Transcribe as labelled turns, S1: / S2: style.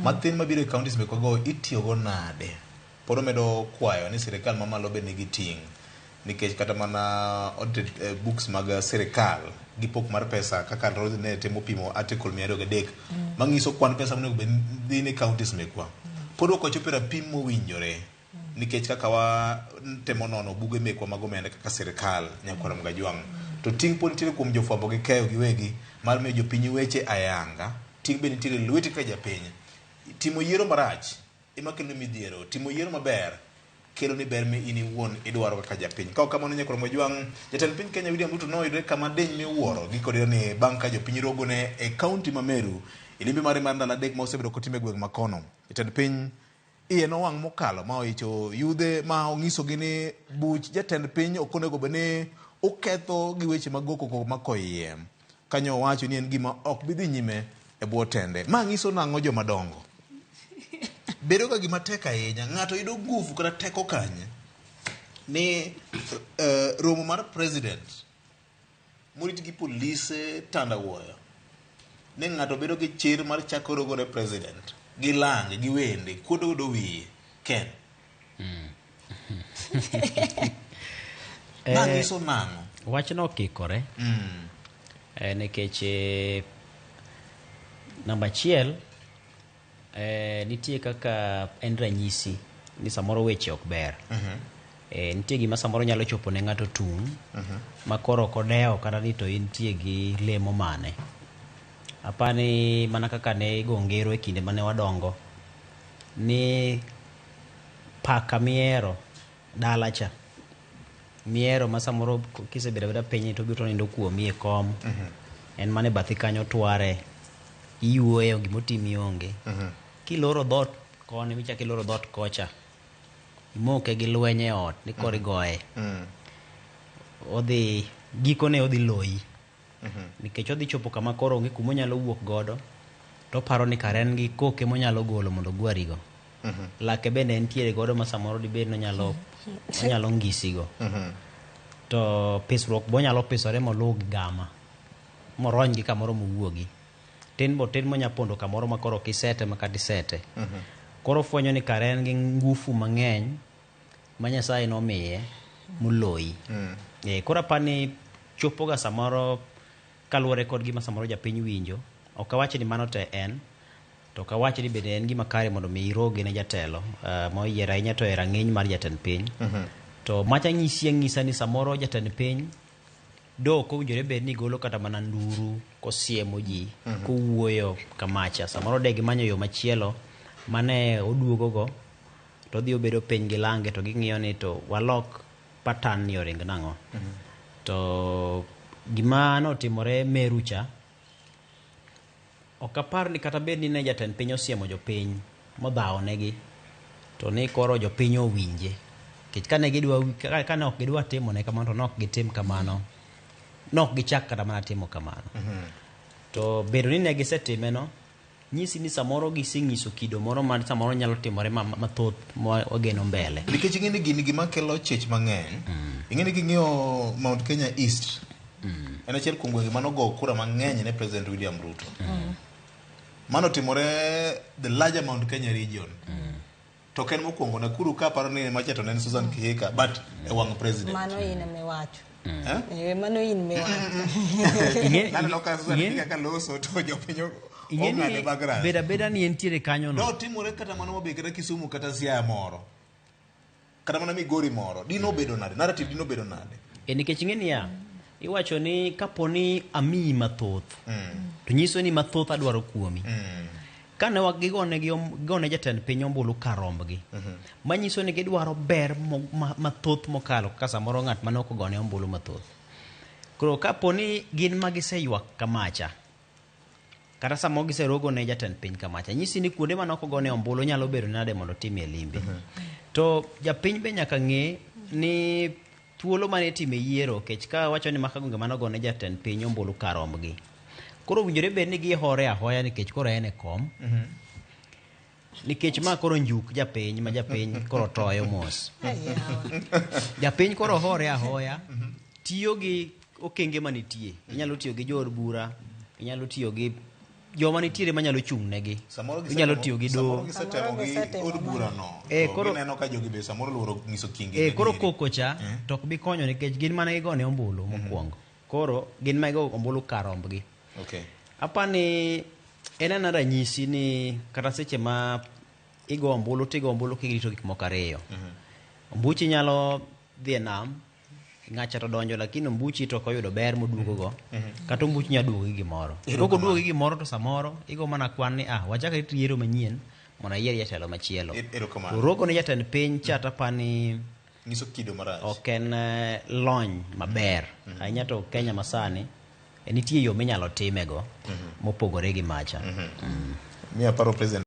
S1: Mathin mabiro e counties mekwago itiyogo nade? Pod omedo kwayo ni sirikal mamalo bed nigi ting'. Nikech kata mana books mag sirikal gi pok mar pesa kaka Rose ne temo pimo article 203 mangiso kwan pesa monego bed ni counties mekwa. Pod ok ochopo rapim mowinjore. Nikech kaka wa temo nono buge mekwa mag omenda kaka sirikal nyakwara Mgajwang'. To ting' pod nitiere kuom jofwambo gi keyo giwegi mar miyo jopiny weche ayanga. Ting' bende nitiere lweti ka japiny. Timo yiero marach ema kelo midhiero. Timo yiero maber kelo ni ber mi in iwuon idwaro kaka japiny. Ka ok kamano nyakwara Mgajwang', jatend piny Kenya William Ruto noyudre kama deny miwuoro gikodire ni bang' ka jopiny rogone e kaunti ma Meru ilimbe mare mar ndalo adek ma osebedo kotime gweng' makono. Jatend piny iye nowang' mokalo ma oicho yudhe ma ong'isogi ni buch jatend piny ok onego bed ni oketho gi weche mag goko makoyie. Kanyo owacho ni en gima ok bidhi nyime e bwo tende. Ma ng'iso nang'o joma dongo. Bedo ka gima tek ahinya ng'ato yudo nguvu kata teko kanye ni romo mar president morit gi polise tandawuoyo ni ng'ato bedo gi chir mar chako rogone president gi lang gi wende kuodo wiye ken nang'iso nang'o
S2: wachno okikore nikech namba achiel nitie kaka en ranyisi ni samoro weche ok ber. Nitie gima samoro nyalo chopo ne ng'ato tung' ma koro ok odewo kata ni to nitie gi lemo mane. Apani mana kaka ne igo ngero e kinde mane wadongo ni paka miero dala cha miero ma samoro kisebedo beda piny to biro nindo kuomi e kom en mane bathi kanyo tware iyuoyo gimotimi onge kiloro dhot koni michaki loro dhot kocha imoke gi lwenye ot ni kori goye odhi gikone odhi loyi nikech odhi chopo kama koro onge kuma onyalo wuok godo to paro ni kare en gi koke monyalo golo mondo gwarigo lake bende entiere godo ma samoro dibed nonyalo ngisigo to pisruok bonyalo pisore moluw gi gama morony gi kamoro mowuogi tin monya pondo kamoro ma koro kisete makadisete koro fwenyo ni kare en gi ngufu mang'eny ma Nyasaye nomiye muloyi koro apani chopoga samoro kaluwore kod gima samoro japiny winjo ok awachi ni mano te en to ok awachi ni bende en gima kare mondo mi iroge ne jatelo moyier ahinya to e rang'iny mar jatend piny to macha ng'isa ni samoro jatend piny do ok owinjore bed ni golo kata mana nduru kosiemo ji kowuoyo kamacha samoro de gimanyo yo machielo mane oduogogo to dhi obedo piny gi lange to ging'iyo ni to walok patan ni oring nang'o to gima notimore Meru cha ok apar ni kata bed ni ne jatend piny osiemo jopiny modhawo negi to ni koro jopiny owinje kech kane ok gidwa timo ne kamano to nok gitim kamano nok gichak kata mana timo kamano to bedo ni ne gisetime no nyisi ni samoro giseng'iso kido moro ma samoro nyalo timore mathoth mogeno mbele
S1: nikech ing'eni gini gima kelo chich mang'eny ing'eni ging'iyo Mount Kenya East en achiel kuom gwenge manogo kura mang'eny ne President William Ruto mano timore the larger Mount Kenya region to ken mokwongo Nakuru ka paro ni macheto ne Susan Kihika but e wang president
S3: mano ine mewacho mano in mewacho
S1: nani loka Susan Kihika ka loso to jopinyo
S2: ingeni beda ni entiere kanyo no
S1: timore kata mano mobe kata Kisumu kata Siaya moro kata mana Migori moro dino bedo nade narrative dino bedo nade
S2: nikech ingeni ya iwacho ni kaponi amiyi mathoth to nyiso ni mathoth adwaro kuomi kane gigone jatend piny ombulu karombgi manyiso ni gidwaro ber mathoth mokalo kaka samoro ng'at mane ok ogone ombulu mathoth koro kaponi gin magiseyuak kamacha kata samo giserogo ne jatend piny kamacha nyisi ni kuonde mane ok ogone ombulu nyalo bedo nade mondo timie limbe to japiny be nyaka ng'e ni thuolo mane time yiero kech ka wacho ni maka gonge mane ogone jatend piny ombulu karombgi koro winjore bed ni gihore ahoya nikech koro en e kom nikech ma koro njuk japiny ma japiny koro toyo mos japiny koro hore ahoya tiyo gi okenge manitie inyalo tiyo gi jood bura inyalo tiyo gi joma nitiere manyalo chung' negi.
S1: Samoro
S2: Inyalo tiyo gi
S1: samoro
S2: do.
S1: gisetemo gi
S3: gisetimo
S1: od bura no.
S2: Eh,
S1: To
S2: koro-
S1: gineno ka jogi be samoro luoro nyiso kingi.
S2: Koro koko cha to ok bi konyo nikech gin mana igone ombulu mokwongo. Koro gin ma igo ombulu kar rombgi.
S1: Okay.
S2: Apani en ana ranyisi ni kata seche ma igo ombulu tigo ombulu kirito gik moko ariyo. Ombuchi nyalo dhi e nam, ng'acha to donjo lakini ombuchi to ok oyudo ber moduogo go. Kata ombuchi nyalo duogo gi gimoro. Koko oduogo gi gimoro to samoro igo mana kwan ni wachaka rit yiero manyien mondo ayier jatelo machielo.
S1: Erokamano.
S2: To rogo ne jatend piny cha tapani
S1: Nyiso kido marach.
S2: ok en lony maber. Ahinya to Kenya masani nitie yo minyalo timego mopogore gi macha.
S1: Mi aparo president